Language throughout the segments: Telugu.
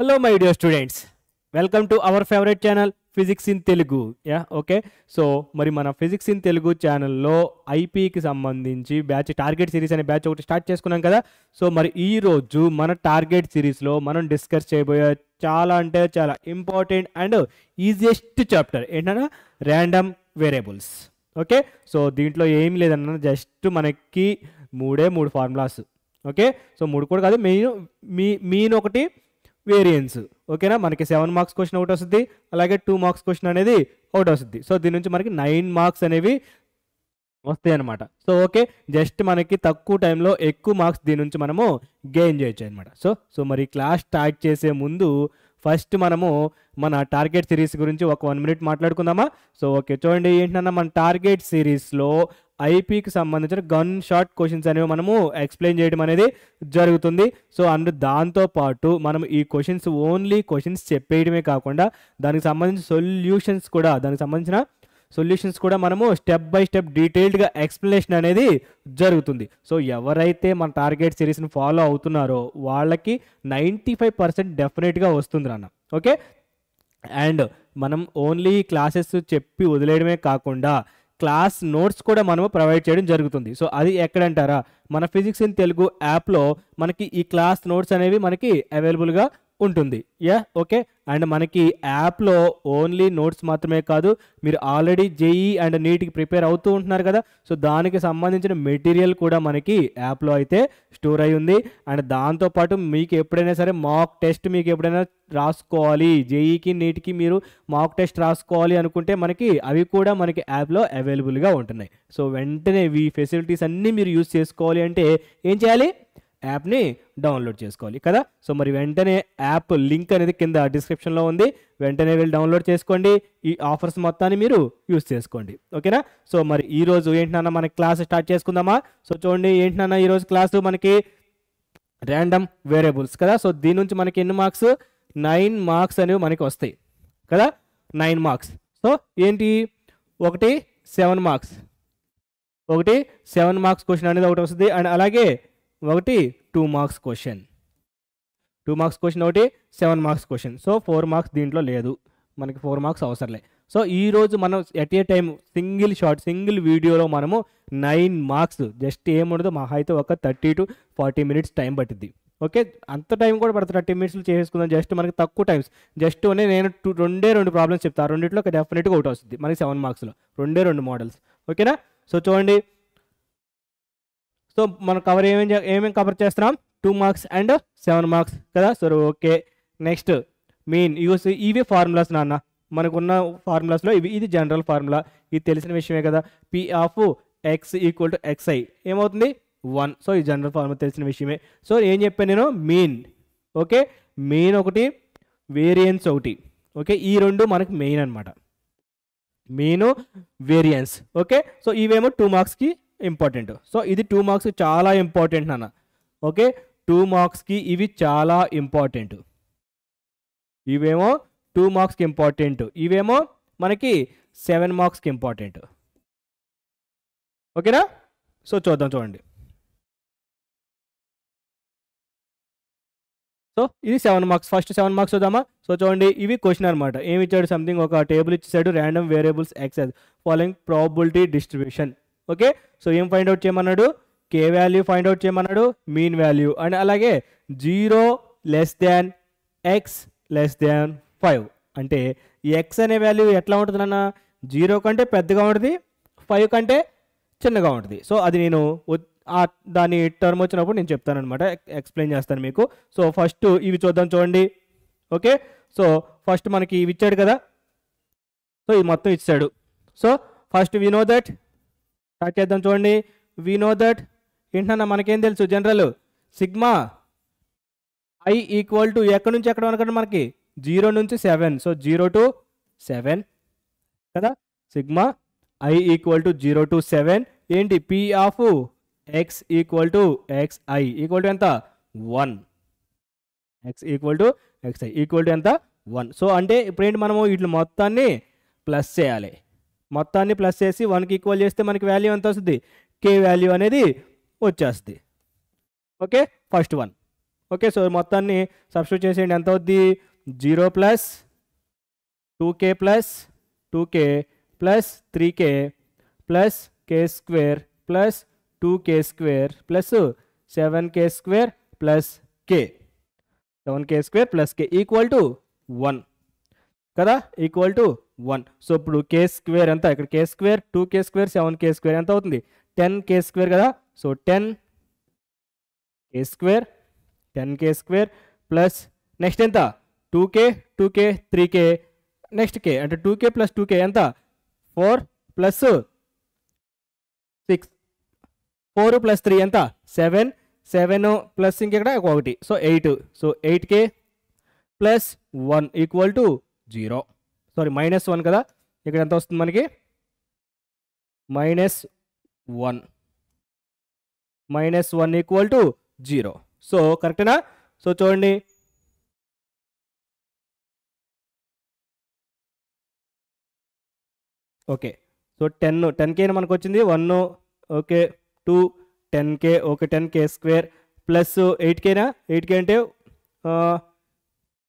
Hello, my dear students. Welcome to our favorite channel, Physics in Telugu. Yeah, okay. So, మరి మన ఫిజిక్స్ ఇన్ తెలుగు ఛానల్లో ఐపీకి సంబంధించి బ్యాచ్ టార్గెట్ సిరీస్ అనే బ్యాచ్ ఒకటి స్టార్ట్ చేసుకున్నాం కదా. సో మరి ఈ రోజు మన టార్గెట్ సిరీస్లో మనం డిస్కస్ చేయబోయే చాలా అంటే చాలా ఇంపార్టెంట్ అండ్ ఈజియెస్ట్ చాప్టర్ ఏంటన్నా ర్యాండమ్ వేరియబుల్స్. ఓకే, సో దీంట్లో ఏం లేదన్నా జస్ట్ మనకి మూడు ఫార్ములాస్. ఓకే, సో మూడు కూడా కాదు, మీన్ ఒకటి వేరియన్స్. ఓకేనా, మనకి 7 మార్క్స్ క్వశ్చన్ ఒకటి వస్తుంది, అలాగే 2 మార్క్స్ క్వశ్చన్ అనేది ఒకటి వస్తుంది. సో దీని నుంచి మనకి 9 మార్క్స్ అనేవి వస్తాయి అనమాట. సో ఓకే, జస్ట్ మనకి తక్కువ టైంలో ఎక్కువ మార్క్స్ దీని నుంచి మనము గెయిన్ చేయొచ్చు అనమాట. సో మరి క్లాస్ స్టార్ట్ చేసే ముందు ఫస్ట్ మనము మన టార్గెట్ సిరీస్ గురించి ఒక 1 మినిట్ మాట్లాడుకుందామా. సో ఓకే, చూడండి ఏంటన్నా మన టార్గెట్ సిరీస్లో ఐపీకి సంబంధించిన గన్ షాట్ క్వశ్చన్స్ అనేవి మనము ఎక్స్ప్లెయిన్ చేయడం అనేది జరుగుతుంది. సో దాంతోపాటు మనం ఈ క్వశ్చన్స్ ఓన్లీ క్వశ్చన్స్ చెప్పేయడమే కాకుండా దానికి సంబంధించిన సొల్యూషన్స్ కూడా మనము స్టెప్ బై స్టెప్ డీటెయిల్డ్గా ఎక్స్ప్లెనేషన్ అనేది జరుగుతుంది. సో ఎవరైతే మన టార్గెట్ సిరీస్ని ఫాలో అవుతున్నారో వాళ్ళకి 95% డెఫినెట్గా వస్తుంది అన్న. ఓకే, అండ్ మనం ఓన్లీ క్లాసెస్ చెప్పి వదిలేయడమే కాకుండా క్లాస్ నోట్స్ కూడా మనము ప్రొవైడ్ చేయడం జరుగుతుంది. సో అది ఎక్కడంటారా, మన ఫిజిక్స్ ఇన్ తెలుగు యాప్లో మనకి ఈ క్లాస్ నోట్స్ అనేవి మనకి అవైలబుల్గా ఉంటుంది. ఓకే, అండ్ మనకి యాప్లో ఓన్లీ నోట్స్ మాత్రమే కాదు, మీరు ఆల్రెడీ జేఈ అండ్ నీట్కి ప్రిపేర్ అవుతూ ఉంటున్నారు కదా. సో దానికి సంబంధించిన మెటీరియల్ కూడా మనకి యాప్లో అయితే స్టోర్ అయి ఉంది. అండ్ దాంతోపాటు మీకు ఎప్పుడైనా సరే మాక్ టెస్ట్ మీకు ఎప్పుడైనా రాసుకోవాలి, జేఈకి నీట్కి మీరు మాక్ టెస్ట్ రాసుకోవాలి అనుకుంటే మనకి అవి కూడా మనకి యాప్లో అవైలబుల్గా ఉంటున్నాయి. సో వెంటనే ఈ ఫెసిలిటీస్ అన్నీ మీరు యూజ్ చేసుకోవాలి అంటే ఏం చేయాలి, యాప్ని డౌన్లోడ్ చేసుకోవాలి కదా. సో మరి వెంటనే యాప్ లింక్ అనేది కింద డిస్క్రిప్షన్లో ఉంది, వెంటనే వెళ్ళి డౌన్లోడ్ చేసుకోండి, ఈ ఆఫర్స్ మొత్తాన్ని మీరు యూస్ చేసుకోండి. ఓకేనా, సో మరి ఈరోజు ఏంటన్నా మనకి క్లాస్ స్టార్ట్ చేసుకుందామా. సో చూడండి ఏంటన్నా ఈరోజు క్లాసు మనకి ర్యాండమ్ వేరియబుల్స్ కదా. సో దీని నుంచి మనకి ఎన్ని మార్క్స్, 9 మార్క్స్ అనేవి మనకి వస్తాయి కదా, 9 మార్క్స్. సో ఏంటి, ఒకటి 7 మార్క్స్ క్వశ్చన్ అనేది ఒకటి వస్తుంది, అండ్ అలాగే ఒకటి 2 మార్క్స్ క్వశ్చన్ ఒకటి 7 మార్క్స్ క్వశ్చన్. సో 4 మార్క్స్ దీంట్లో లేదు, మనకి 4 మార్క్స్ అవసరంలే. సో ఈరోజు మనం ఎట్ ఏ టైం సింగిల్ వీడియోలో మనము 9 మార్క్స్ జస్ట్ ఏముండదు, మహా అయితే ఒక 30 to 40 మినిట్స్ టైం పట్టింది. ఓకే, అంత టైం కూడా పడుతుంది, 30 మినిట్స్లో చేసుకుందాం. జస్ట్ మనకి తక్కువ టైమ్స్, జస్ట్ నేను రెండు ప్రాబ్లమ్స్ చెప్తాను, రెండింటిలో డెఫినెట్గా ఒకటి వస్తుంది మనకి 7 మార్క్స్లో, రెండు మోడల్స్. ఓకేనా, సో చూడండి. సో మనం ఏమేమి కవర్ చేస్తున్నాం, 2 మార్క్స్ అండ్ 7 మార్క్స్ కదా. సో ఓకే, నెక్స్ట్ మెయిన్ ఇవి ఫార్ములాస్ నాన్న, మనకున్న ఫార్ములాస్లో ఇది జనరల్ ఫార్ములా, ఇది తెలిసిన విషయమే కదా. P of x equal to xi ఏమవుతుంది 1. సో ఈ జనరల్ ఫార్ములా తెలిసిన విషయమే. సో ఏం చెప్పాను నేను, మీన్. ఓకే, మెయిన్ ఒకటి, వేరియన్స్ ఒకటి. ఓకే, ఈ రెండు మనకి మెయిన్ అనమాట, మెయిన్ వేరియన్స్. ఓకే, సో ఇవేమో 2 మార్క్స్కి ఇంపార్టెంట్. సో ఇది 2 మార్క్స్ చాలా ఇంపార్టెంట్ నాన్న. ఓకే, 2 మార్క్స్కి ఇవి చాలా ఇంపార్టెంట్, ఇవేమో 2 మార్క్స్కి ఇంపార్టెంట్, ఇవేమో మనకి 7 మార్క్స్కి ఇంపార్టెంట్. ఓకేనా, సో చూడండి. సో ఇది 7 మార్క్స్, ఫస్ట్ 7 మార్క్స్ చూద్దామా. సో చూడండి, ఇవి క్వశ్చన్ అనమాట. ఏమి ఇచ్చాడు, సంథింగ్ ఒక టేబుల్ ఇచ్చేసాడు, random variables X following probability distribution. Okay, so ఏం ఫైండ్ అవుట్ చేయమన్నాడు, కే వాల్యూ ఫైండ్ అవుట్ చేయమన్నాడు, మీన్ వాల్యూ, అండ్ అలాగే 0 less than x less than 5 అంటే ఎక్స్ అనే వాల్యూ ఎట్లా ఉంటుంది అన్న, 0 కంటే పెద్దగా ఉంటుంది, 5 కంటే చిన్నగా ఉంటుంది. సో అది నేను దాని టర్మ్ వచ్చినప్పుడు నేను చెప్తాను అనమాట, ఎక్స్ప్లెయిన్ చేస్తాను మీకు. సో ఫస్ట్ ఇవి చూద్దాం, చూడండి. ఓకే, సో ఫస్ట్ మనకి ఇవి ఇచ్చాడు కదా, సో ఇది మొత్తం ఇచ్చాడు. So first we know that, start చేద్దాం. చూడండి, వి నో దట్ ఏంటన్నా మనకేం తెలుసు, general sigma i equal to ఎక్కడి నుంచి ఎక్కడ అనుకుంటే మనకి 0 నుంచి 7. సో 0 to 7 కదా, sigma i equal to 0 to 7 ఏంటి, P of x equal to x i equal to ఎంత 1. X equal to x i equal to ఎంత 1. సో అంటే ఇప్పుడు ఏంటి, మనము వీటి మొత్తాన్ని ప్లస్ చేయాలి, మొత్తాన్ని ప్లస్ చేసి 1కి ఈక్వల్ చేస్తే మనకి వాల్యూ ఎంత వస్తుంది, కే వాల్యూ అనేది వచ్చేస్తుంది. Okay, first 1. ఓకే, సో మొత్తాన్ని సబ్స్టిట్యూట్ చేసేయండి. ఎంత అవుద్ది? 0 plus 2k plus 2k plus 3k plus k square plus 2k square plus 7k square plus k 7k square plus k equal to 1 కదా, ఈక్వల్ టు 1. సో ఇప్పుడు k స్క్వేర్ ఎంత? ఇక్కడ k square 2k square 7k square ఎంత అవుతుంది? 10k స్క్వేర్ కదా. So 10k square 10k square plus next ఎంత? 2k 2k 3k next k అంటే 2k ప్లస్ 2k ఎంత? 4 ప్లస్ 6 4 ప్లస్ 3 ఎంత? 7 7 ప్లస్ ఇంకెక్కడ 1 so 8. So 8k plus 1 equal to 0. Sorry -1 కదా, ఇక్కడ ఎంత వస్తుంది మనకి? -1 -1 ఈక్వల్ టు 0. సో కరెక్టేనా? సో చూడండి, ఓకే. సో 10k మనకు వచ్చింది 1 okay 2 10k okay 10k square plus 8kనా 8k అంటే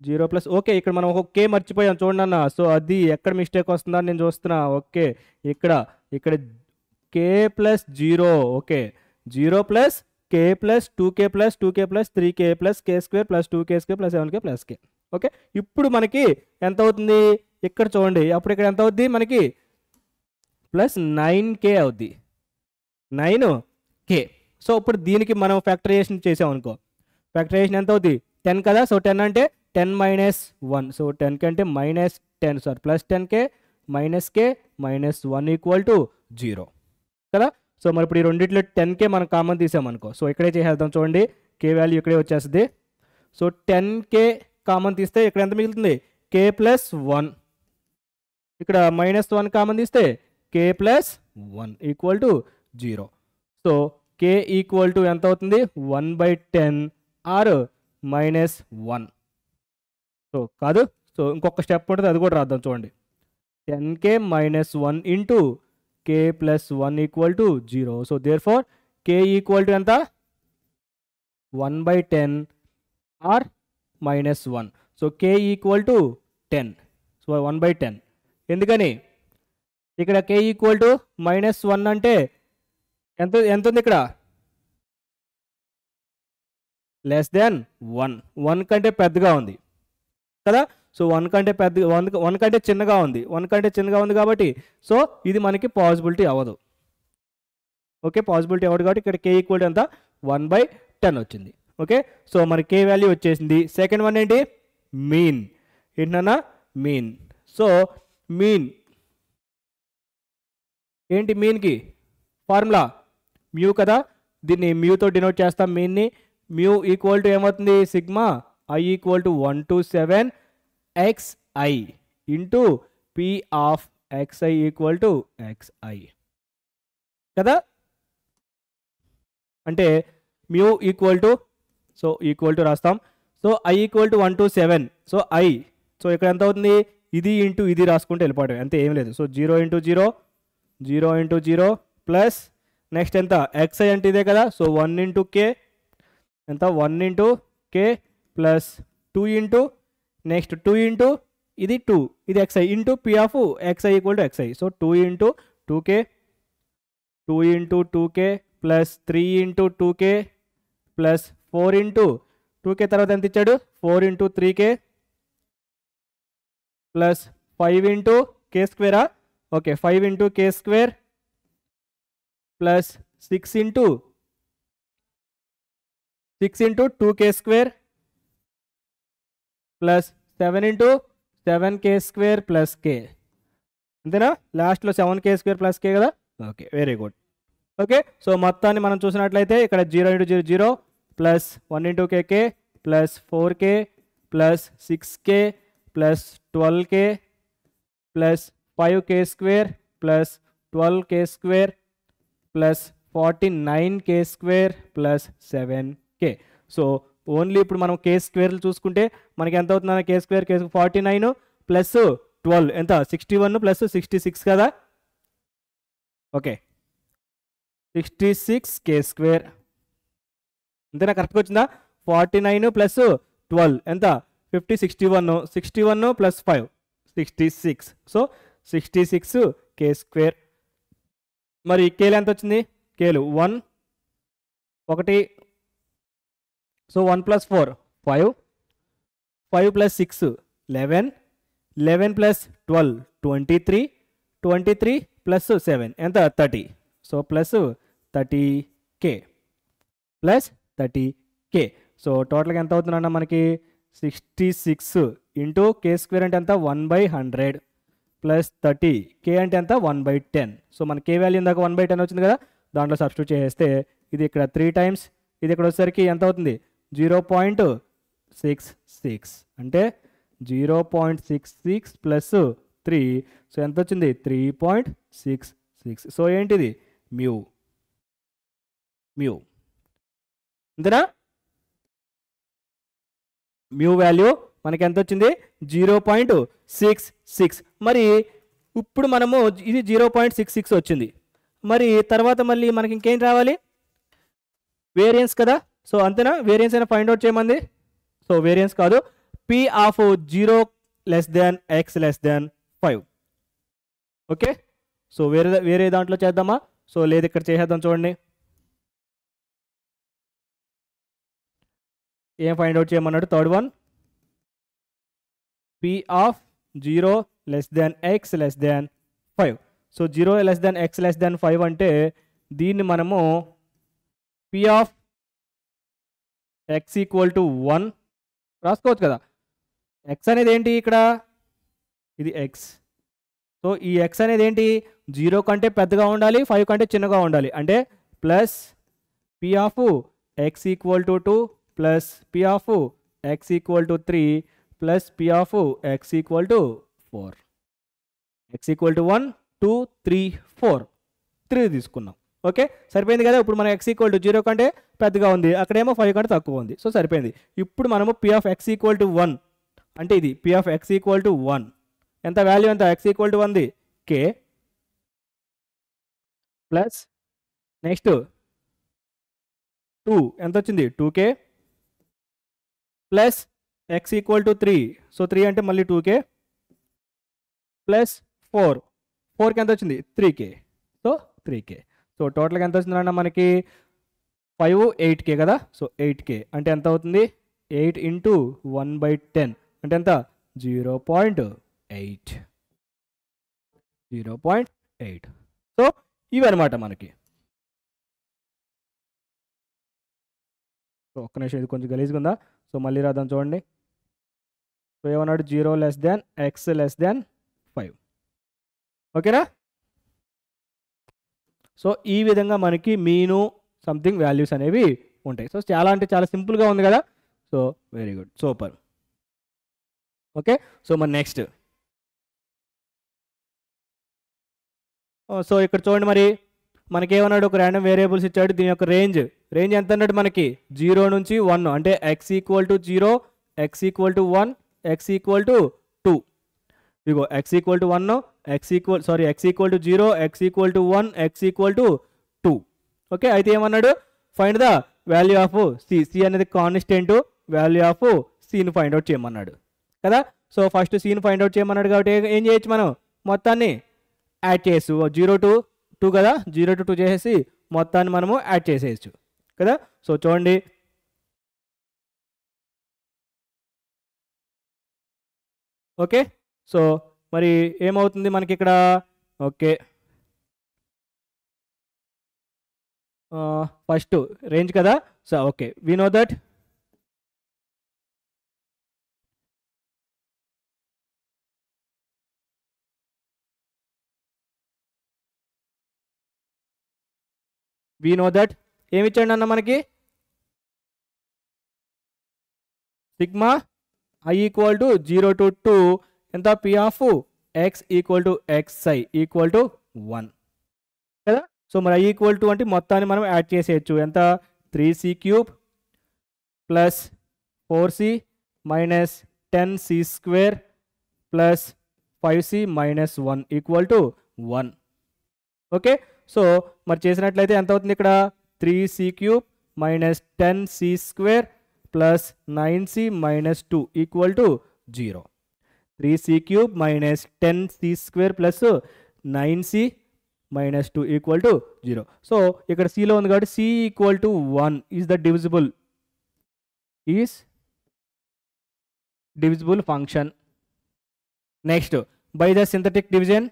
0 ప్లస్ ఓకే ఇక్కడ మనం ఒక k మర్చిపోయాం చూడండి అన్న. సో అది ఎక్కడ మిస్టేక్ వస్తుందని నేను చూస్తున్నా. ఓకే ఇక్కడ k plus 0 okay 0 plus k plus 2k plus 2k plus 3k plus k square plus 2k square plus 7k plus k. Okay ఇప్పుడు మనకి ఎంత అవుతుంది? ఇక్కడ చూడండి, అప్పుడు ఇక్కడ ఎంత అవుద్ది మనకి? ప్లస్ 9k అవుద్ది 9k. సో ఇప్పుడు దీనికి మనం ఫ్యాక్టరైజేషన్ చేసాం అనుకో, ఫ్యాక్టరైజేషన్ ఎంత అవుద్ది? 10 కదా. సో 10 అంటే 10 - 1 సో 10k అంటే -10 sorry plus 10k -k -1 equal to 0 కదా. సో మరి ఇప్పుడు ఈ రెండిట్లో 10k మనం కామన్ తీసామనుకో, సో ఇక్కడే చేసేద్దాం. చూడండి k వాల్యూ ఇక్కడే వచ్చేస్తుంది. సో 10k కామన్ తీస్తే ఇక్కడ ఎంత మిగులుతుంది? k plus 1. ఇక్కడ -1 కామన్ తీస్తే k plus 1 equal to 0. So k equal to ఎంత అవుతుంది? 1/10 ఆర్ -1. సో కాదు, సో ఇంకొక స్టెప్ ఉంటుంది, అది కూడా రాద్దాం. చూడండి 10k -1 into k plus 1 equal to 0. So therefore k equal to ఎంత? 1/10 or -1. So k equal to 10. So 1/10 ఎందుకని? ఇక్కడ k ఈక్వల్ టు -1 అంటే ఎంత ఉంది ఇక్కడ? లెస్ దాన్ 1 కంటే పెద్దగా ఉంది కదా. సో 1 కంటే పెద్ద 1 కంటే చిన్నగా ఉంది, 1 కంటే చిన్నగా ఉంది కాబట్టి సో ఇది మనకి పాసిబిలిటీ అవ్వదు. ఓకే పాసిబిలిటీ అవ్వదు కాబట్టి ఇక్కడ k ఈక్వల్ టు ఎంత? 1/10 వచ్చింది. ఓకే సో మన k వాల్యూ వచ్చేసింది. సెకండ్ వన్ ఏంటి? మీన్. ఏంటన్నా? మీన్. సో మీన్ ఏంటి? మీన్కి ఫార్ములా మ్యూ కదా, దీన్ని మ్యూతో డినోట్ చేస్తాం మీన్ని. మ్యూ ఈక్వల్ టు ఏమవుతుంది? Sigma I equal to 1 to 7 xi into p of xi equal to xi కదా. అంటే mu equal to so equal to రాస్తాం. So I equal to 1 to 7. So I so ఇక్కడ ఎంత అవుతుంది? ఇది ఇంటూ ఇది రాసుకుంటే వెళ్ళిపోవడం అంతే, ఏం లేదు. So 0 into 0 0 into 0 plus next ఎంత? xi అంటే ఇదే కదా. సో 1 into k ఎంత? 1 into k plus 2 into next 2 into ఇది 2 ఇది xi into p of xi equal to xi. So 2 into 2k 2 into 2k plus 3 into 2k plus 4 into 2k తర్వాత ఎంత ఇచ్చాడు? 4 into 3k plus 5 into k స్క్వేరా. Okay 5 into k square plus 6 into 2k square plus 7 into 7k square plus k. అంతేనా? లాస్ట్లో 7k స్క్వేర్ ప్లస్ k కదా. Okay very good. Okay so మొత్తాన్ని మనం చూసినట్లయితే ఇక్కడ 0 into 0 0 plus 1 into kk plus 4k plus 6k plus 12k plus 5k square plus 12k square plus 49k square plus 7k. So only ఇప్పుడు మనం k స్క్వేర్లు చూసుకుంటే మనకి ఎంత అవుతుందన్న? k స్క్వేర్ 49 ప్లస్ 12 ఎంత? 61 ప్లస్ 66 కదా. ఓకే 66k స్క్వేర్ అంతేనా? కరెక్ట్గా వచ్చిందా? 49 ప్లస్ 12 ఎంత 50 61 61 ప్లస్ 5 66 సో 66 కే స్క్వేర్. మరి కేలు ఎంత వచ్చింది కేలు 1 1 so 1 plus 4 5 5 plus 6 11 11 plus 12 23 23 plus 7 ఎంత 30 so plus 30K plus 30K. So టోటల్గా ఎంత అవుతుందన్న మనకి 66 ఇంటూ కే స్క్వేర్ అంటే ఎంత 1/100 ప్లస్ 30K అంటే ఎంత 1/10. సో మన కే వాల్యూ ఇందాక 1/10 వచ్చింది కదా, దాంట్లో సబ్స్టిట్యూట్ చేస్తే ఇది ఇక్కడ 3 టైమ్స్, ఇది ఇక్కడ వచ్చేసరికి ఎంత అవుతుంది 0.66 అంటే 0.66 ప్లస్ 3 సో ఎంత వచ్చింది 3.66. సో ఏంటిది మ్యూ అంతేనా. మ్యూ వాల్యూ మనకి ఎంత వచ్చింది 0.66. మరి ఇప్పుడు మనము ఇది 0.66 వచ్చింది, మరి తర్వాత మళ్ళీ మనకి ఇంకేం రావాలి వేరియన్స్ కదా. సో అంతేనా, వేరియన్స్ అయినా ఫైండ్ అవుట్ చేయమంది. సో వేరియన్స్ కాదు, P of 0 less than x less than 5. Okay, so వేరే దాంట్లో చేద్దామా. సో లేదు ఇక్కడ చేసేద్దాం చూడండి. ఏం ఫైండ్ అవుట్ చేయమన్నాడు third one, P of 0 less than x less than 5. So 0 less than x less దాన్ 5 అంటే దీన్ని మనము P of x equal to 1 రాసుకోవచ్చు కదా. ఎక్స్ అనేది ఏంటి ఇక్కడ, ఇది ఎక్స్. సో ఈ ఎక్స్ అనేది ఏంటి 0 కంటే పెద్దగా ఉండాలి 5 కంటే చిన్నగా ఉండాలి, అంటే plus P of x equal to 2 plus P of x equal to 3 plus P of x equal to 4. X equal to 1 2 3 4 3 తీసుకున్నాం. ఓకే సరిపోయింది కదా. ఇప్పుడు మనం ఎక్స్ ఈక్వల్ టు 0 కంటే పెద్దగా ఉంది, అక్కడేమో 5 కంటే తక్కువ ఉంది, సో సరిపోయింది. ఇప్పుడు మనము P of x equal to 1 అంటే ఇది P of x equal to 1 ఎంత వాల్యూ ఎంత X equal to 1 K plus next 2 ఎంత వచ్చింది 2K plus X equal to 3 so 3 అంటే మళ్ళీ 2K ప్లస్ 4కి ఎంత వచ్చింది 3K సో 3K. సో టోటల్గా ఎంత వచ్చిందన్న మనకి 5 8K కదా. సో 8K అంటే ఎంత అవుతుంది 8 ఇంటూ 1/10 అంటే ఎంత 0.8. సో ఇవన్నమాట మనకి. సో ఒక్క నిమిషం, ఇది కొంచెం గలీజ్గా ఉందా, సో మళ్ళీ రాద్దాం చూడండి. సో ఏమన్నాడు 0 లెస్ దాన్ ఎక్స్ లెస్ దాన్ 5. ఓకేనా. సో ఈ విధంగా మనకి మీను సంథింగ్ వాల్యూస్ అనేవి ఉంటాయి. సో చాలా అంటే చాలా సింపుల్గా ఉంది కదా. So very good super. Okay so మన నెక్స్ట్, సో ఇక్కడ చూడండి మరి మనకేమన్నాడు ఒక ర్యాండమ్ వేరియబుల్స్ ఇచ్చాడు, దీని యొక్క రేంజ్ ఎంత అన్నాడు మనకి 0 నుంచి 1 అంటే x equal to 0 x equal to 1 x equal to 2. ఇగో x equal to 1 x equal to 0 x equal to 1 x equal to 2. Okay అయితే ఏమన్నాడు find the value of c అనేది కాన్స్టెంట్, వాల్యూ ఆఫ్ సిని ఫైండ్ అవుట్ చేయమన్నాడు కదా. సో ఫస్ట్ సిని ఫైండ్ అవుట్ చేయమన్నాడు కాబట్టి ఏం చేయొచ్చు మనం మొత్తాన్ని యాడ్ చేసు 0 to 2 కదా, 0 to 2 చేసేసి మొత్తాన్ని మనము యాడ్ చేసేయచ్చు కదా. సో చూడండి ఓకే. సో మరి ఏమవుతుంది మనకి ఇక్కడ, ఓకే ఫస్ట్ రేంజ్ కదా. So okay we know that ఏమి ఇచ్చాడు అన్న మనకి sigma i equal to 0 to 2 ఎంత p of x equal to x i equal to 1 కదా. సో మరి ఐ ఈక్వల్ టు అంటే మొత్తాన్ని మనం యాడ్ చేసేయచ్చు, ఎంత 3c³ plus 4c minus 10c² plus 5c minus 1 equal to 1. Okay so మరి చేసినట్లయితే ఎంత అవుతుంది ఇక్కడ 3c³ minus 10c² plus 9c minus 2 equal to 0. 3c cube minus 10c square plus 9c minus 2 equal to 0. So ఇక్కడ cలో ఉంది కాబట్టి c equal to 1 is the divisible function. Next, by the synthetic division.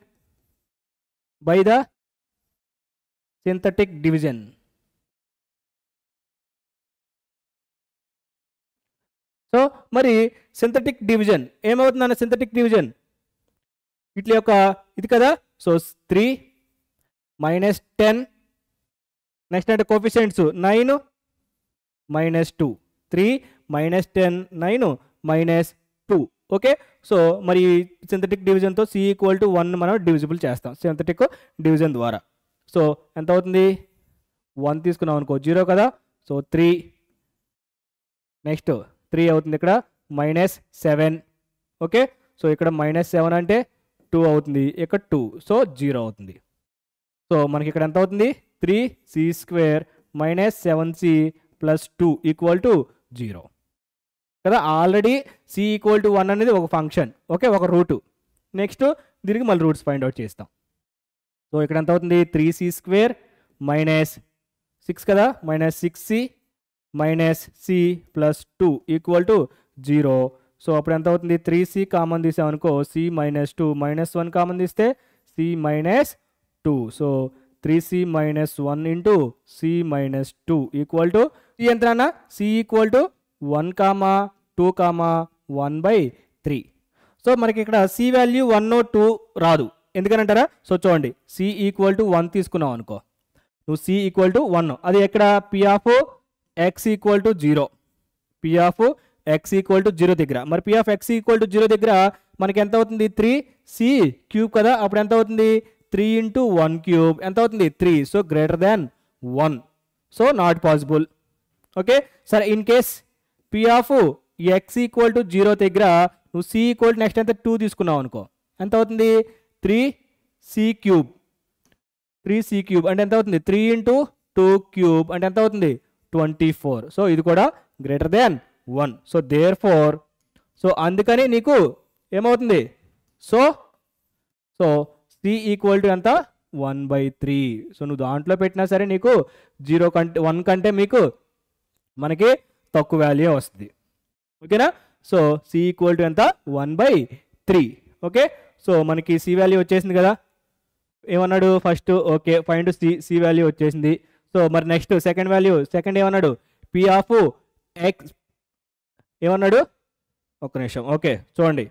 So మరి సింథటిక్ డివిజన్ ఏమవుతుందన్న సింథటిక్ డివిజన్ ఇట్లా యొక్క ఇది కదా. సో 3 మైనస్ 10 నెక్స్ట్ అంటే కోఫిషియెంట్స్ 9 minus 2 3 minus 10 9 minus 2. Okay, so మరి సింథటిక్ డివిజన్తో c ఈక్వల్ టు 1 మనం డివిజిబుల్ చేస్తాం సింథటిక్ డివిజన్ ద్వారా. సో ఎంత అవుతుంది 1 తీసుకున్నాం అనుకో 0 కదా. సో 3 నెక్స్ట్ 3 అవుతుంది ఇక్కడ మైనస్ 7. ఓకే, సో ఇక్కడ మైనస్ 7 అంటే 2 అవుతుంది, ఇక్కడ 2, సో 0 అవుతుంది. సో మనకి ఇక్కడ ఎంత అవుతుంది 3c square minus 7c plus 2 equal to 0 కదా. ఆల్రెడీ c ఈక్వల్ టు 1 అనేది ఒక ఫంక్షన్, ఓకే, ఒక రూటు. నెక్స్ట్ దీనికి మళ్ళీ రూట్స్ ఫైండ్ అవుట్ చేస్తాం. సో ఇక్కడ ఎంత అవుతుంది 3c స్క్వేర్ మైనస్ 6 కదా minus 6c minus c plus 2 equal to 0. So అప్పుడు ఎంత అవుతుంది 3c కామన్ తీసామనుకో c మైనస్ 2 మైనస్ 1 కామన్ తీస్తే c minus 2. So 3c minus 1 into c minus 2 equal to c ఎంత అన్న c ఈక్వల్ టు 1, 2, 1/3. సో మనకి ఇక్కడ c వాల్యూ 1 or 2 రాదు, ఎందుకనంటారా. సో చూడండి c ఈక్వల్ టు 1 తీసుకున్నావు అనుకో, నువ్వు c ఈక్వల్ టు 1, అది ఎక్కడ p of x equal to 0, p of x equal to 0 దగ్గర. మరి p of x equal to 0 దగ్గర మనకి ఎంత అవుతుంది 3c క్యూబ్ కదా. అప్పుడు ఎంత అవుతుంది 3 ఇంటూ 1 క్యూబ్ ఎంత అవుతుంది 3. So greater than 1, so not possible. Okay, సరే in case p of x equal to 0 దగ్గర నువ్వు c ఈక్వల్ టు నెక్స్ట్ ఎంత 2 తీసుకున్నావు అనుకో, ఎంత అవుతుంది 3c క్యూబ్ అంటే ఎంత అవుతుంది 3 ఇంటూ 2 క్యూబ్ అంటే ఎంత అవుతుంది 24. సో ఇది కూడా greater than 1. So therefore, so అందుకని నీకు ఏమవుతుంది సో c ఈక్వల్ టు ఎంత 1/3. సో నువ్వు దాంట్లో పెట్టినా సరే నీకు 0 కంటే 1 కంటే మీకు మనకి తక్కువ వాల్యూ వస్తుంది. ఓకేనా. సో c ఈక్వల్ టు ఎంత 1/3. ఓకే, సో మనకి c వాల్యూ వచ్చేసింది కదా. ఏమన్నాడు first, okay find c value వచ్చేసింది. సో మరి నెక్స్ట్ సెకండ్ వాల్యూ, సెకండ్ ఏమన్నాడు p ఆఫ్ x ఏమన్నాడు, ఒక్క నిమిషం. ఓకే చూడండి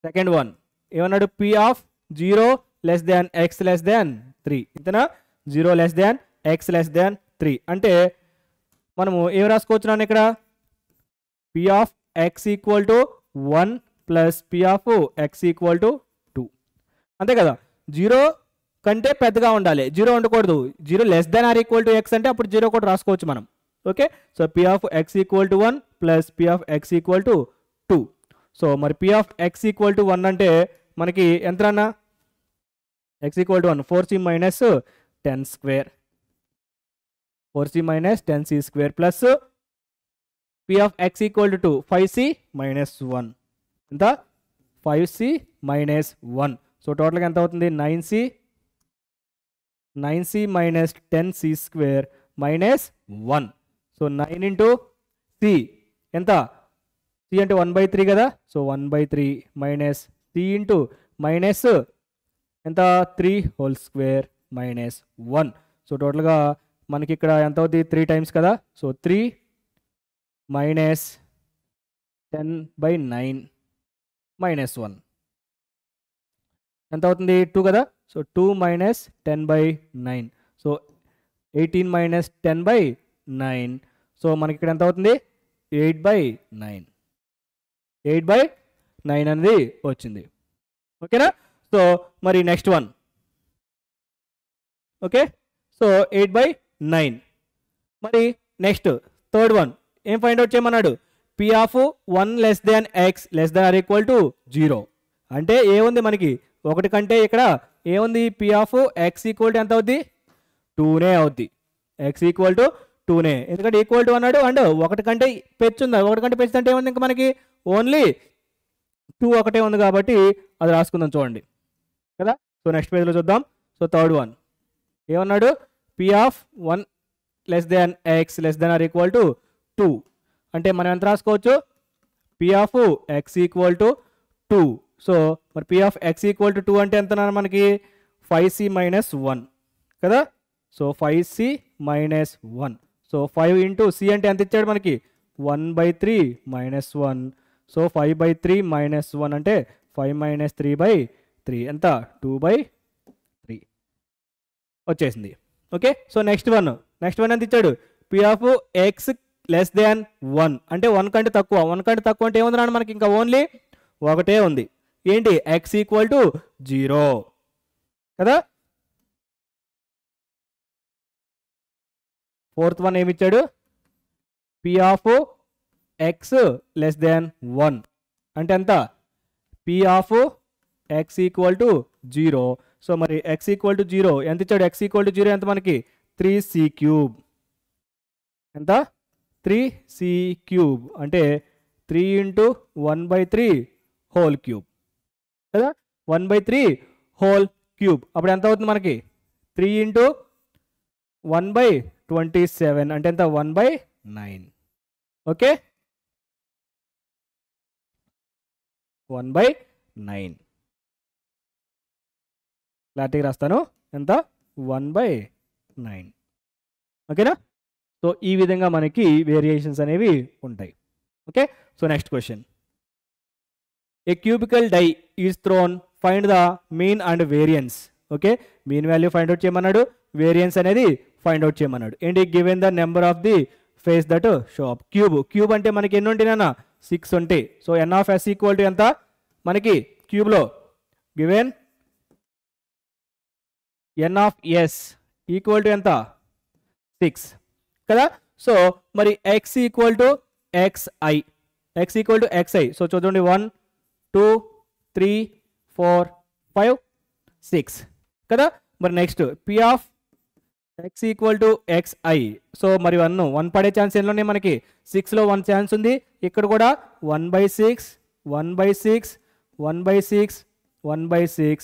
సెకండ్ వన్ ఏమన్నాడు p of 0 less than x less than 3. ఇంతనా 0 less than x less than 3 అంటే మనము ఏం రాసుకోవచ్చున్నాను ఇక్కడ p of x equal to 1 plus p of x equal to 2. అంతే కదా, 0 కంటే పెద్దగా ఉండాలి, 0 ఉండకూడదు. 0 less than or equal to x అంటే అప్పుడు 0 కూడా రాసుకోవచ్చు మనం. Okay, so p of x equal to 1 plus p of x equal to 2. So మరి p of x equal to 1 అంటే మనకి ఎంత అన్నా x equal to 1 4c minus 10 square 4c minus 10c square plus p of x equal to 2 5c minus 1 ఎంత 5c మైనస్ 1. సో టోటల్గా ఎంత అవుతుంది 9c minus 10c square minus 1. So 9 into c ఎంత c అంటే 1/3 కదా. So 1/3 minus c into minus ఎంత 3 హోల్ స్క్వేర్ మైనస్ 1. సో టోటల్గా మనకి ఇక్కడ ఎంత అవుతుంది 3 టైమ్స్ కదా. సో 3 మైనస్ 10/9 మైనస్ 1 ఎంత అవుతుంది 2 కదా. So 2 minus 10/9. So 18 minus 10/9. So మనకి ఇక్కడ ఎంత అవుతుంది 8/9 అనేది వచ్చింది. ఓకేనా. సో మరి నెక్స్ట్ వన్, ఓకే, సో 8/9. మరి నెక్స్ట్ థర్డ్ వన్ ఏం ఫైండ్ అవుట్ చేయమన్నాడు p of 1 less than x less than or equal to 0. అంటే ఏముంది మనకి 1 కంటే ఇక్కడ ఏముంది p of x equal to ఎంత అవుద్ది 2నే అవుద్ది. x ఈక్వల్ టు 2నే, ఎందుకంటే ఈక్వల్ టు అన్నాడు అండ్ ఒకటి కంటే పెంచుంది, ఒకటి కంటే పెంచుతుంటే ఏముంది ఇంకా మనకి ఓన్లీ 2 ఒకటే ఉంది కాబట్టి అది రాసుకుందాం చూడండి కదా. సో నెక్స్ట్ పేజ్లో చూద్దాం. సో థర్డ్ వన్ ఏమన్నాడు, p of 1 less than x less than or equal to 2 అంటే మనం ఎంత రాసుకోవచ్చు, p of x equal to 2. So మరి p of x equal to 2 అంటే ఎంత మనకి 5c మైనస్ 1 కదా. So 5c minus 1, so 5 into c అంటే ఎంత ఇచ్చాడు మనకి 1/3 మైనస్ 1. సో 5/3 మైనస్ 1 అంటే 5 మైనస్ 3/3 ఎంత 2/3 వచ్చేసింది. ఓకే, సో నెక్స్ట్ వన్ ఎంత ఇచ్చాడు, పి ఆఫ్ ఎక్స్ లెస్ దాన్ 1 అంటే 1 కంటే తక్కువ. 1 కంటే తక్కువ అంటే ఏముంది మనకి ఇంకా ఓన్లీ ఒకటే ఉంది, ఏంటి ఎక్స్ ఈక్వల్ టు 0 కదా. ఫోర్త్ వన్ ఏమి ఇచ్చాడు, పి ఆఫ్ ఎక్స్ లెస్ దాన్ 1 అంటే ఎంత, p of x equal to 0. So మరి ఎక్స్ ఈక్వల్ టు 0 ఎంత ఇచ్చాడు, ఎక్స్ ఈక్వల్ టు 0 ఎంత మనకి 3c³ ఎంత 3c³ అంటే 3 ఇంటూ 1/3 హోల్ క్యూబ్ కదా, 1/3 హోల్ క్యూబ్ అప్పుడు ఎంత అవుతుంది మనకి 3 ఇంటూ 1/27 అంటే ఎంత 1/9. ఓకే 1/9 క్లారిటీగా రాస్తాను, ఎంత 1/9. ఓకేనా. సో ఈ విధంగా మనకి వేరియేషన్స్ అనేవి ఉంటాయి. Okay, so next question, a cubical die is thrown, find the mean and variance. Okay, mean value find out చేయమన్నాడు, వేరియన్స్ అనేది ఫైండ్ అవుట్ చేయమన్నాడు. ఏంటి, given the number of the face that show up. Cube అంటే మనకి ఎన్ని ఉంటాయినా 6 ఉంటాయి. So n of s equal to ఎంత మనకి క్యూబ్లో, given n of s equal to ఎంత 6 కదా. సో మరి x equal to xi, X equal to xi. So చూడండి 1 2 3 4 5 6 కదా. మరి next P of x equal to xi. So మరి 1 పడే ఛాన్స్ ఎన్ని ఉన్నాయి మనకి 6లో 1 ఛాన్స్ ఉంది, ఇక్కడ కూడా 1/6 1/6 1/6 1/6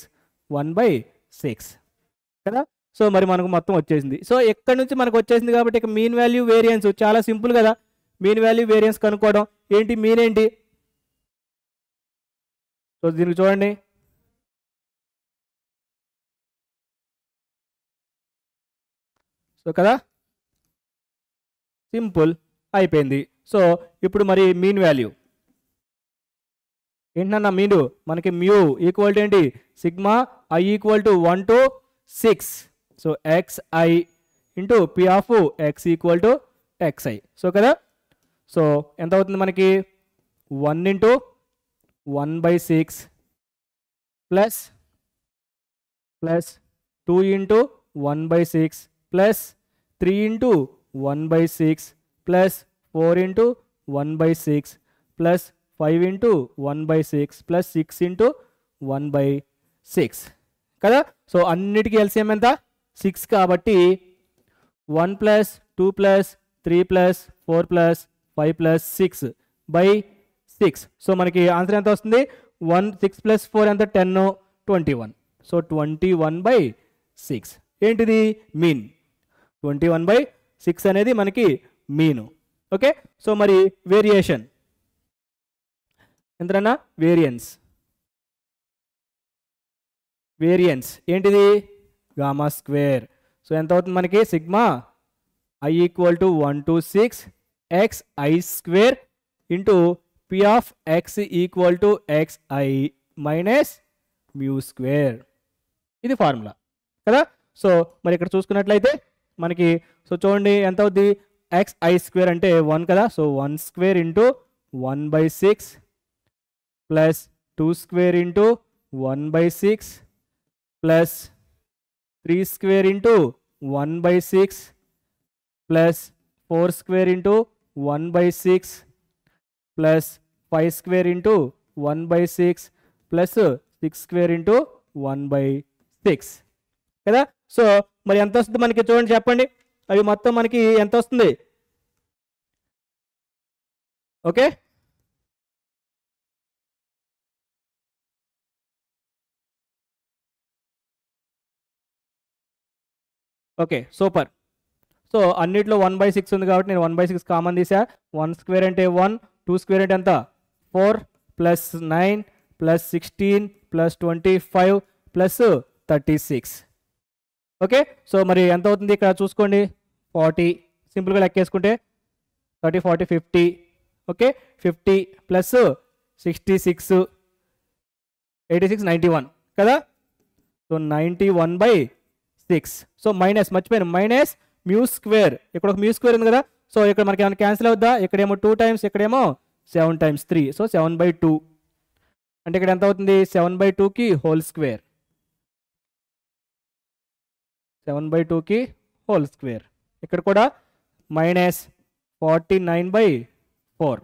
1/6 కదా. సో మరి మనకు మొత్తం వచ్చేసింది. సో ఎక్కడి నుంచి మనకు వచ్చేసింది కాబట్టి ఇక మీన్ వాల్యూ వేరియన్స్ చాలా సింపుల్ కదా. మీన్ వాల్యూ వేరియన్స్ కనుక్కోవడం ఏంటి, మీన్ ఏంటి. సో దీనికి చూడండి, సో కదా సింపుల్ అయిపోయింది. సో ఇప్పుడు మరి మీన్ వాల్యూ ఏంటన్నా, మీన్ మనకి మ్యూ ఈక్వల్ టు ఏంటి sigma i equal to 1 to 6. So xi into P of x equal to xi. So కదా, సో ఎంత అవుతుంది మనకి 1 into 1/6 plus 2 into 1/6 plus 3 into 1/6 plus 4 into 1/6 plus 5 into 1/6 plus 6 into 1/6 కదా. సో అన్నిటికీ ఎల్సిఎం ఎంత 6 కాబట్టి 1 plus 2 plus 3 plus 4 plus 5 plus 6/6. So మనకి ఆన్సర్ ఎంత వస్తుంది 6 ప్లస్ 4 ఎంత 10 21. సో 21/6 ఏంటిది మీన్, 21/6 అనేది మనకి మీను. ఓకే, సో మరి వేరియేషన్ ఎంతనా, వేరియన్స్ ఏంటిది గామా స్క్వేర్. సో ఎంత అవుతుంది మనకి sigma i equal to 1 to 6 xi square into P of x equal to xi minus mu square. ఇది ఫార్ములా కదా. సో మరి ఇక్కడ చూసుకున్నట్లయితే మనకి సో చూడండి ఎంత అవుద్ది, xi స్క్వేర్ అంటే 1 కదా. So 1 square into 1/6 plus 2 square into 1/6 plus 3 square into 1/6 plus 4 square into 1/6 plus 5 square into 1/6 plus 6 square into 1/6 కదా. సో మరి ఎంత వస్తుంది మనకి చూడండి చెప్పండి, అవి మొత్తం మనకి ఎంత వస్తుంది? Okay, okay, super. సో అన్నిట్లో 1/6 ఉంది కాబట్టి నేను 1/6 కామన్ తీసా. 1 స్క్వేర్ అంటే 1, 2 స్క్వేర్ అంటే ఎంత? 4 plus 9 plus 16 plus 25 plus 36. Okay, so మరి ఎంత అవుతుంది ఇక్కడ చూసుకోండి. 40 సింపుల్గా లెక్కేసుకుంటే 30 40 50. ఓకే, 50 ప్లస్ 66 86 91 కదా. సో 91/6. సో మైనస్, మర్చిపోయాను, మైనస్ మ్యూ స్క్వేర్. ఇక్కడ ఒక మ్యూ స్క్వేర్ ఉంది కదా. సో ఇక్కడ మనకి ఏమైనా క్యాన్సిల్ అవుద్దా? ఇక్కడేమో 2 టైమ్స్, ఇక్కడేమో 7 times 3. సో 7/2 అంటే ఇక్కడ ఎంత అవుతుంది? 7/2కి హోల్ స్క్వేర్. 7/2కి హోల్ స్క్వేర్. ఇక్కడ కూడా మైనస్ 49/4.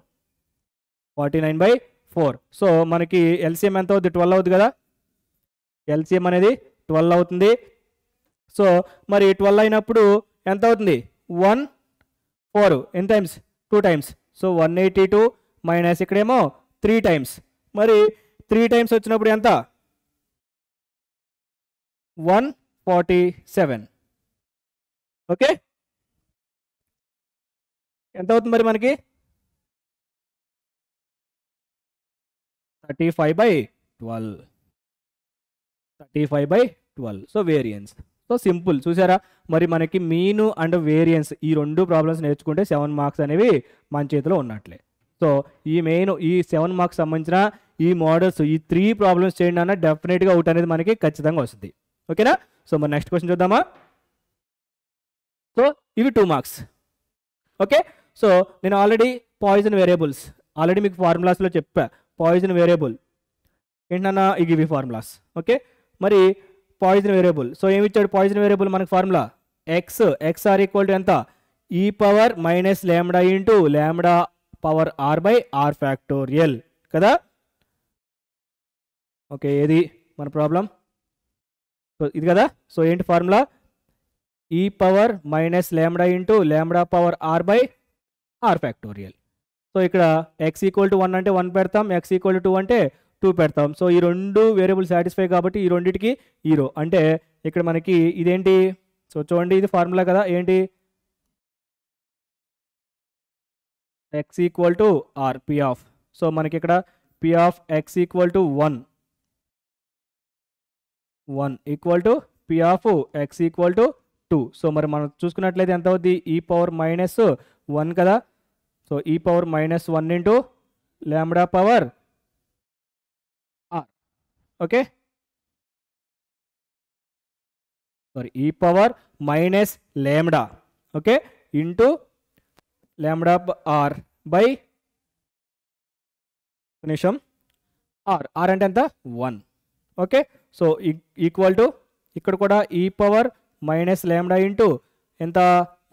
49/4. సో మనకి ఎల్సిఎం ఎంత అవుతుంది? 12 అవుతుంది కదా. ఎల్సిఎం అనేది 12 అవుతుంది. సో మరి 12 అయినప్పుడు ఎంత అవుతుంది? 1 4 ఎన్ని టైమ్స్? 2 టైమ్స్. సో 182 మైనస్ ఇక్కడేమో 3 టైమ్స్. మరి 3 టైమ్స్ వచ్చినప్పుడు ఎంత? 147. ఓకే, ఎంత అవుతుంది మరి మనకి? 35/12. 35/12. So variance. సో సింపుల్, చూసారా? మరి మనకి మీను అండ్ వేరియన్స్ ఈ 2 ప్రాబ్లమ్స్ నేర్చుకుంటే 7 మార్క్స్ అనేవి మన చేతిలో ఉన్నట్లే. సో ఈ మెయిన్ ఈ 7 మార్క్స్ సంబంధించిన ఈ మోడల్స్ ఈ 3 ప్రాబ్లమ్స్ చేయండి అన్న డెఫినెట్గా అవుట్ అనేది మనకి ఖచ్చితంగా వస్తుంది. ఓకేనా? సో మరి నెక్స్ట్ క్వశ్చన్ చూద్దామా? సో ఇవి 2 మార్క్స్. ఓకే, సో నేను ఆల్రెడీ పాయిజన్ వేరియబుల్స్ ఆల్రెడీ మీకు ఫార్ములాస్లో చెప్పా. పాయిజన్ వేరియబుల్ ఏంటన్నా? ఇవి ఫార్ములాస్. ఓకే, మరి పాయిజన్ వేరియబుల్. సో ఏమి ఇచ్చాడు పాయిజన్ వేరియబుల్ మనకి? ఫార్ములా ఎక్స్ఆర్ ఈక్వల్ టు ఎంత? ఈ power minus lambda into lambda power r/r factorial కదా. ఓకే, ఏది మన ప్రాబ్లం? సో ఇది కదా. సో ఏంటి ఫార్ములా? ఈ power minus lambda into lambda power r/r factorial. So ఇక్కడ x ఈక్వల్ టు 1 అంటే 1 పెడతాం, x ఈక్వల్ టు 2 అంటే 2 పెడతాం. సో ఈ 2 వేరియబుల్ సాటిస్ఫై కాబట్టి ఈ రెండింటికి 0 అంటే ఇక్కడ మనకి ఇదేంటి? సో చూడండి, ఇది ఫార్ములా కదా. ఏంటి? x equal to r p of. So మనకి ఇక్కడ p of x equal to 1 equal to p of x equal to 2. So మరి మనం చూసుకున్నట్లయితే ఎంత అవుద్ది? ఈ పవర్ మైనస్ 1 కదా. So e power minus 1 into lambda power r. Okay, sorry, e power minus lambda okay into lambda r by నిమిషం r అంటే ఎంత? 1. ఓకే, సో ఈక్వల్ టు ఇక్కడ కూడా e power minus lambda into ఎంత?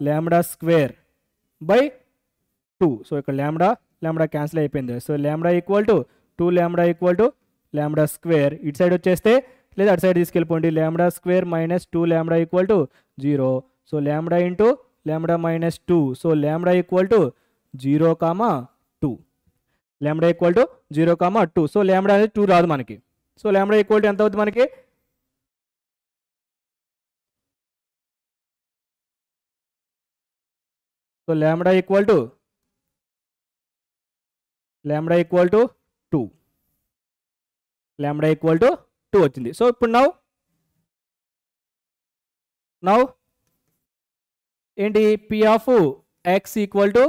Lambda square by 2. సో ఇక్కడ లాంబ్డా క్యాన్సిల్ అయిపోయింది. So lambda equal to 2 lambda equal to lambda square. ఇటు సైడ్ వచ్చేస్తే లేదా అటు సైడ్ తీసుకెళ్ళిపోండి. Lambda square minus 2 lambda equal to 0. So lambda into lambda minus 2. So lambda equal to 0,2. Lambda equal to 0,2. So lambda అనేది 2 రాదు మనకి. సో లాంబ్డా ఈక్వల్ టు ఎంత అవుతుంది మనకి? So lambda equal to 2. Lambda equal to 2 వచ్చింది. సో ఇప్పుడు నౌ ఏంటి? p of x equal to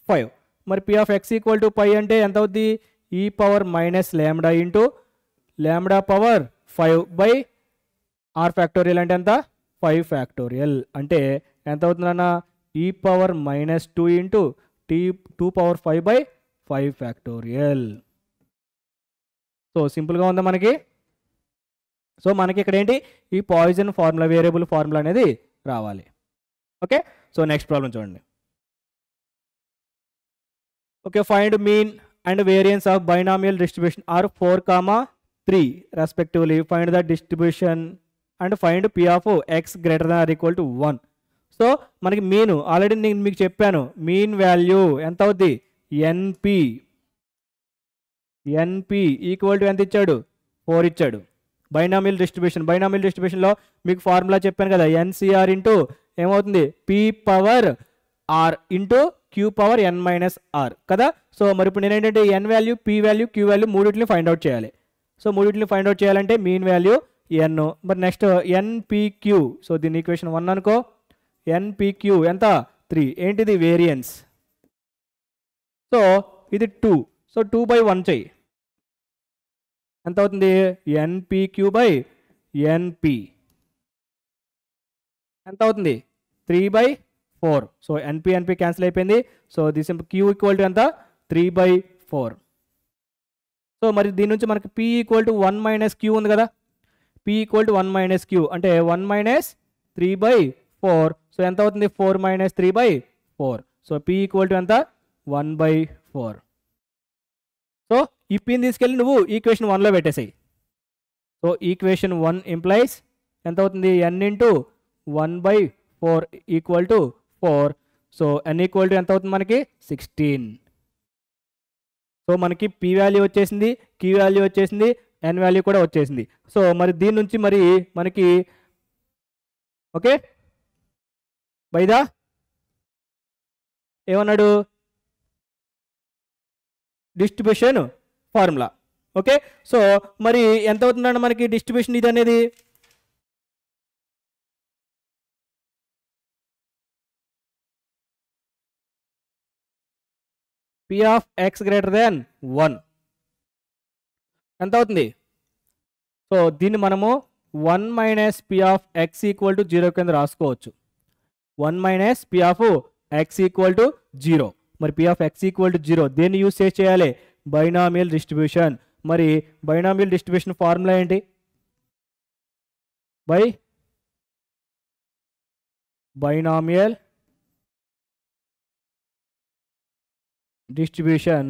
5. మరి p of x equal to 5 అంటే ఎంత అవుద్ది? ఈ power minus lambda into lambda power 5 by r factorial అంటే ఎంత? 5 ఫ్యాక్టోరియల్ అంటే ఎంత అవుతుందన్న? ఈ power minus 2 into 2 power 5 by 5 factorial. So సింపుల్గా ఉందా మనకి? సో మనకి ఇక్కడ ఏంటి? ఈ పాయిజన్ ఫార్ములా వేరియబుల్ ఫార్ములా అనేది రావాలి. ఓకే, సో నెక్స్ట్ ప్రాబ్లం చూడండి. Okay, find mean and variance of binomial distribution or 4,3 respectively. Find the distribution and find p of x greater than or equal to 1. So మనకి మీన్ ఆల్రెడీ నేను మీకు చెప్పాను, మీన్ వాల్యూ ఎంత అవుద్ది, ఎన్పి ఈక్వల్ టు ఎంత ఇచ్చాడు, 4 ఇచ్చాడు. బైనామియల్ డిస్ట్రిబ్యూషన్లో మీకు ఫార్ములా చెప్పాను కదా, ఎన్సిఆర్ ఇంటూ ఏమవుతుంది, p power r into q power n minus r కదా. సో మరి ఇప్పుడు నేను ఏంటంటే n value, p value, q value మూడింటిని ఫైండ్ అవుట్ చేయాలి. సో మూడింటిని ఫైండ్ అవుట్ చేయాలంటే మీన్ వాల్యూ ఎన్, మరి నెక్స్ట్ ఎన్పిక్యూ. సో దీని ఈక్వేషన్ 1 అనుకో, ఎన్పిక్యూ ఎంత 3, ఏంటిది వేరియన్స్. సో ఇది 2, సో 2/1 చెయ్యి, ఎంత అవుతుంది, ఎన్పిక్యూ బై ఎన్పి ఎంత అవుతుంది, 3/4. సో ఎన్పి క్యాన్సిల్ అయిపోయింది. So this q equal to ఎంత, 3/4. సో మరి దీని నుంచి మనకి p equal to 1 minus q ఉంది కదా, p equal to 1 minus q అంటే 1 మైనస్ 3/4. సో ఎంత అవుతుంది, 4 minus 3/4. So p equal to ఎంత, 1/4. సో ఈ పిని తీసుకెళ్ళి నువ్వు ఈక్వేషన్ 1లో పెట్టేసాయి. సో ఈక్వేషన్ 1 ఇంప్లైస్ ఎంత అవుతుంది, n into 1/4 equal to 4. So N equal to ఎంత అవుతుంది మనకి, 16. సో మనకి పి వాల్యూ వచ్చేసింది, క్యూ వాల్యూ వచ్చేసింది, ఎన్ వాల్యూ కూడా వచ్చేసింది. సో మరి దీని నుంచి మరి మనకి ఓకే బైదా ఏమన్నాడు, డిస్ట్రిబ్యూషన్ ఫార్ములా. ఓకే సో మరి ఎంత అవుతుందండి మనకి డిస్ట్రిబ్యూషన్ ఇది అనేది, P of X greater than 1 ఎంత అవుతుంది. సో దీన్ని మనము 1 minus P of x equal to 0 కింద రాసుకోవచ్చు. 1 minus P of x equal to 0. మరి p of x equal to 0 దేన్ని యూజ్ చేయాలి, బైనామియల్ డిస్ట్రిబ్యూషన్. మరి బైనామియల్ డిస్ట్రిబ్యూషన్ ఫార్ములా ఏంటి, బైనామియల్ డిస్ట్రిబ్యూషన్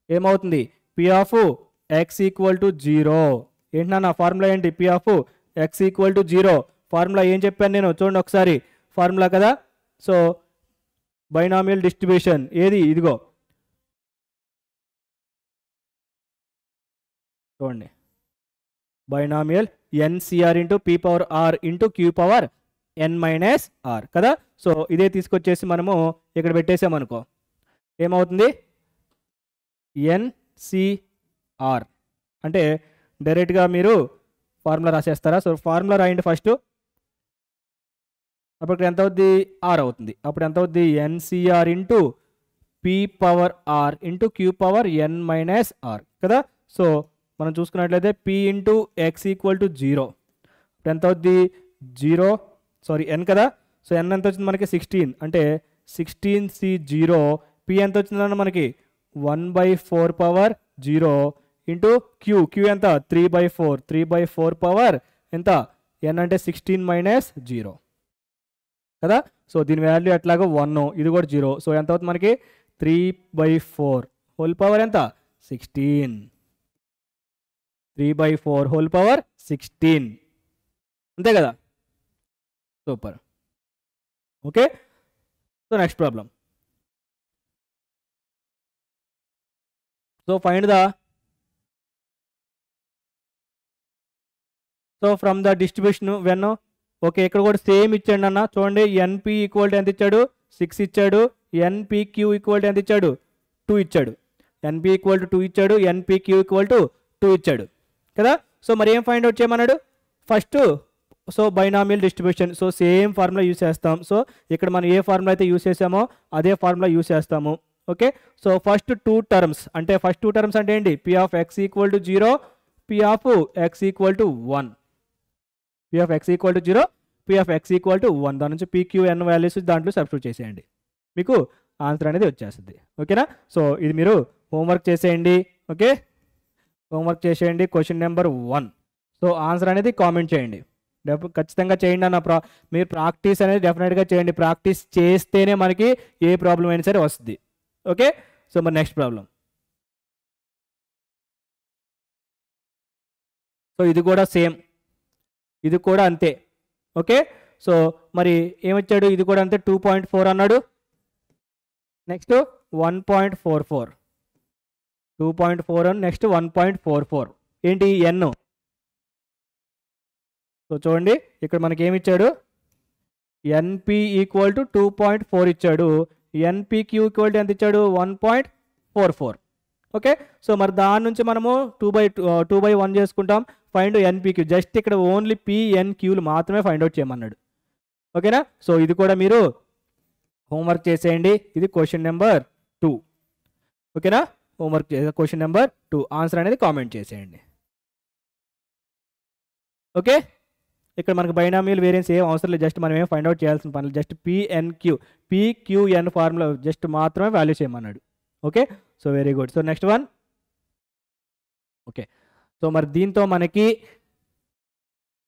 ఏమవుతుంది, P of x equal to 0. ఏంటన్నా ఫార్ములా ఏంటి, P of x equal to 0. Formula ఏం చెప్పాను నేను చూడండి ఒకసారి, ఫార్ములా కదా. సో బైనామియల్ డిస్ట్రిబ్యూషన్ ఏది, ఇదిగో చూడండి, binomial n C r into p power r into q power n minus r కదా. సో ఇదే తీసుకొచ్చేసి మనము ఇక్కడ పెట్టేసామనుకో ఏమవుతుంది, ఎన్సిఆర్ అంటే డైరెక్ట్గా మీరు ఫార్ములా రాసేస్తారా. సో ఫార్ములా రాయండి ఫస్ట్, అప్పుడు ఎంత అవుద్ది, ఆర్ అవుతుంది. అప్పుడు ఎంత అవుద్ది, n C r into p power r into q power n minus r కదా. సో మనం చూసుకున్నట్లయితే p into x equal to 0, ఇప్పుడు ఎంత అవుద్ది 0 సారీ ఎన్ కదా. సో ఎన్ ఎంత వచ్చింది మనకి 16, అంటే 16C0. పి ఎంత వచ్చిందన్న మనకి 1/4 పవర్ 0 ఇంటూ క్యూ ఎంత 3/4 పవర్ ఎంత ఎన్ అంటే 16 మైనస్ 0 కదా. సో దీని వాల్యూ ఎట్లాగో 1, ఇది కూడా 0. సో ఎంత అవుతుంది మనకి 3/4 హోల్ పవర్ ఎంత 16, 3/4 హోల్ పవర్ 16 అంతే కదా. Super. Okay so next problem. So find the from the distribution when. Okay ఇక్కడ కూడా సేమ్ ఇచ్చాడు అన్న, చూడండి ఎన్పి ఈక్వల్ టు ఎంత ఇచ్చాడు, 6 ఇచ్చాడు. ఎన్పిక్యూ ఈక్వల్ టు ఎంత ఇచ్చాడు, 2 ఇచ్చాడు. ఎన్పి ఈక్వల్ టు 2 ఇచ్చాడు, ఎన్పిక్యూ ఈక్వల్ టు 2 ఇచ్చాడు కదా. సో మరి ఏం ఫైండ్ అవుట్ చేయమన్నాడు, first so binomial distribution. So same formula use చేస్తాం. సో ఇక్కడ మనం ఏ ఫార్ములా అయితే యూస్ చేసామో అదే ఫార్ములా యూస్ చేస్తాము. ఓకే సో ఫస్ట్ 2 టర్మ్స్ అంటే ఏంటి, P of x equal to 0, P of x equal to 1. P of x equal to 0, P of x equal to 1. దాని నుంచి పీక్యూఎన్ వాల్యూస్ దాంట్లో సబ్స్టిట్యూట్ చేసేయండి, మీకు ఆన్సర్ అనేది వచ్చేస్తుంది. ఓకేనా. సో ఇది మీరు హోంవర్క్ చేసేయండి. ఓకే హోంవర్క్ చేసేయండి. Question number 1. సో ఆన్సర్ అనేది కామెంట్ చేయండి, ఖచ్చితంగా చేయండి అన్న. మీరు ప్రాక్టీస్ అనేది డెఫినెట్గా చేయండి. ప్రాక్టీస్ చేస్తేనే మనకి ఏ ప్రాబ్లం అయినా సరే వస్తుంది. ఓకే సో మరి నెక్స్ట్ ప్రాబ్లం. సో ఇది కూడా సేమ్, ఇది కూడా అంతే. ఓకే సో మరి ఏమొచ్చాడు, ఇది కూడా అంతే 2.4 అన్నాడు. నెక్స్ట్ 1.44, 2.4 అని నెక్స్ట్ 1.44 ఏంటి ఎన్. సో చూడండి ఇక్కడ మనకి ఏమి ఇచ్చాడు, ఎన్పి ఈక్వల్ టు 2.4 ఇచ్చాడు, ఎన్పిక్యూ ఈక్వల్ టు ఎంత ఇచ్చాడు 1.44. ఓకే, సో మరి దాని నుంచి మనము 2/1 చేసుకుంటాం. ఫైండ్ ఎన్పిక్యూ, జస్ట్ ఇక్కడ ఓన్లీ పిఎన్క్యూలు మాత్రమే ఫైండ్ అవుట్ చేయమన్నాడు. ఓకేనా, సో ఇది కూడా మీరు హోంవర్క్ చేసేయండి. ఇది క్వశ్చన్ నెంబర్ 2. ఓకేనా, హోంవర్క్ క్వశ్చన్ నెంబర్ 2 ఆన్సర్ అనేది కామెంట్ చేసేయండి. ఓకే, ఇక్కడ మనకు బైనామియల్ వేరియన్స్ ఏం అవసరం లేదు, జస్ట్ మనం ఏం ఫైండ్ అవుట్ చేయాల్సిన పని లేదు. జస్ట్ పిక్యూఎన్ ఫార్ములా జస్ట్ మాత్రమే వాల్యూ చేయమన్నాడు. Okay, so very good. So next one. Okay, so మరి దీంతో మనకి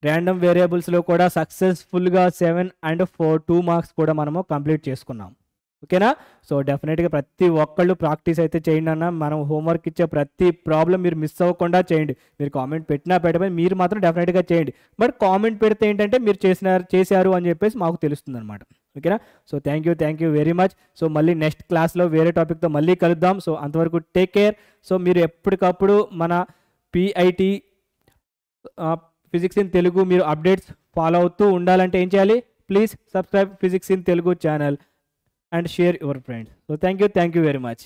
ర్యాండమ్ వేరియబుల్స్లో కూడా సక్సెస్ఫుల్గా 7 and 2 మార్క్స్ కూడా మనము కంప్లీట్ చేసుకున్నాం. ఓకేనా, సో డెఫినెట్గా ప్రతి ఒక్కళ్ళు ప్రాక్టీస్ అయితే చేయండి అన్న. మనం హోంవర్క్ ఇచ్చే ప్రతి ప్రాబ్లం మీరు మిస్ అవ్వకుండా చేయండి. మీరు కామెంట్ పెట్టినా పెట్టబోయి మీరు మాత్రం డెఫినెట్గా చేయండి. బట్ కామెంట్ పెడితే ఏంటంటే మీరు చేశారు అని చెప్పేసి మాకు తెలుస్తుంది అనమాట. ఓకేనా, so thank you very much. So మళ్ళీ నెక్స్ట్ క్లాస్లో వేరే టాపిక్తో మళ్ళీ కలుద్దాం. సో అంతవరకు టేక్ కేర్. సో మీరు ఎప్పటికప్పుడు మన పిఐటి ఫిజిక్స్ ఇన్ తెలుగు మీరు అప్డేట్స్ ఫాలో అవుతూ ఉండాలంటే ఏం చేయాలి, please subscribe physics in Telugu channel and share your friends. So thank you very much.